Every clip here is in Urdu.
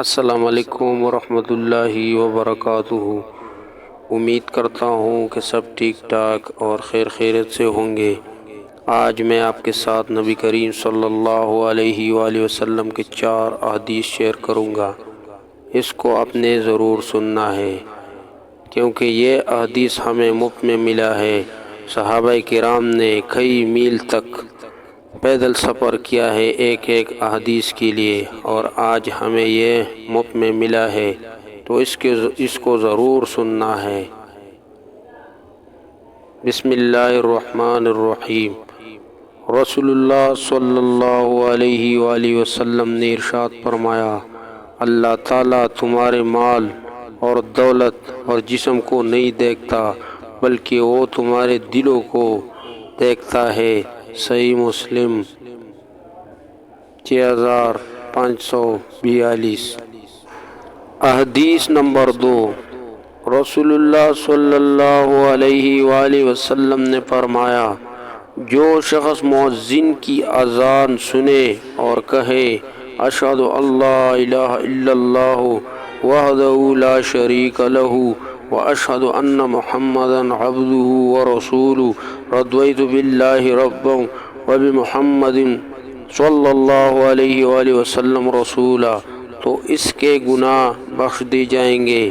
السلام علیکم ورحمۃ اللہ وبرکاتہ۔ امید کرتا ہوں کہ سب ٹھیک ٹھاک اور خیر خیریت سے ہوں گے۔ آج میں آپ کے ساتھ نبی کریم صلی اللہ علیہ وآلہ وسلم کے 4 احادیث شیئر کروں گا۔ اس کو آپ نے ضرور سننا ہے کیونکہ یہ احادیث ہمیں مفت میں ملا ہے۔ صحابہ کرام نے کئی میل تک پیدل سفر کیا ہے ایک احادیث کے لیے، اور آج ہمیں یہ مفت میں ملا ہے تو اس کو ضرور سننا ہے۔ بسم اللہ الرحمن الرحیم۔ رسول اللہ صلی اللہ علیہ وآلہ وسلم نے ارشاد فرمایا، اللہ تعالیٰ تمہارے مال اور دولت اور جسم کو نہیں دیکھتا بلکہ وہ تمہارے دلوں کو دیکھتا ہے۔ صحیح مسلم 6542۔ احادیث نمبر 2۔ رسول اللہ صلی اللہ علیہ وآلہ وسلم نے فرمایا، جو شخص مؤذن کی اذان سنے اور کہے اشہد ان لا الہ الا اللہ وحدہ لا شریک لہ واشہد ان محمدا عبدہ ورسولہ رضیت باللہ ربا وبمحمد صلی اللہ علیہ وآلہ وسلم رسولا، تو اس کے گناہ بخش دی جائیں گے۔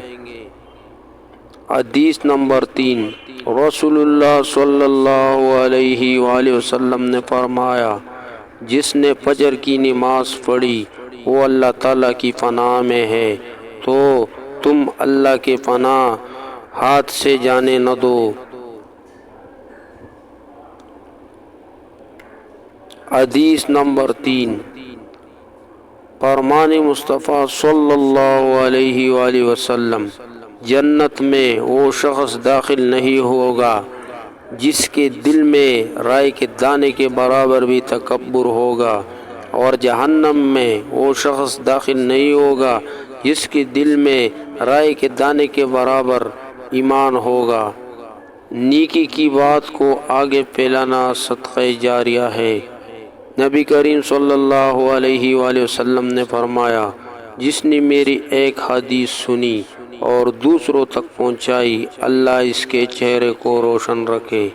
حدیث نمبر 3۔ رسول اللہ صلی اللہ علیہ وآلہ وسلم نے فرمایا، جس نے فجر کی نماز پڑھی وہ اللہ تعالیٰ کی پناہ میں ہے، تو تم اللہ کے پناہ ہاتھ سے جانے نہ دو۔ حدیث نمبر 3۔ فرمان مصطفیٰ صلی اللہ علیہ وآلہ وسلم، جنت میں وہ شخص داخل نہیں ہوگا جس کے دل میں رائے کے دانے کے برابر بھی تکبر ہوگا، اور جہنم میں وہ شخص داخل نہیں ہوگا جس کے دل میں رائے کے دانے کے برابر ایمان ہوگا۔ نیکی کی بات کو آگے پھیلانا صدقہ جاریہ ہے۔ نبی کریم صلی اللہ علیہ وآلہ وسلم نے فرمایا، جس نے میری ایک حدیث سنی اور دوسروں تک پہنچائی، اللہ اس کے چہرے کو روشن رکھے۔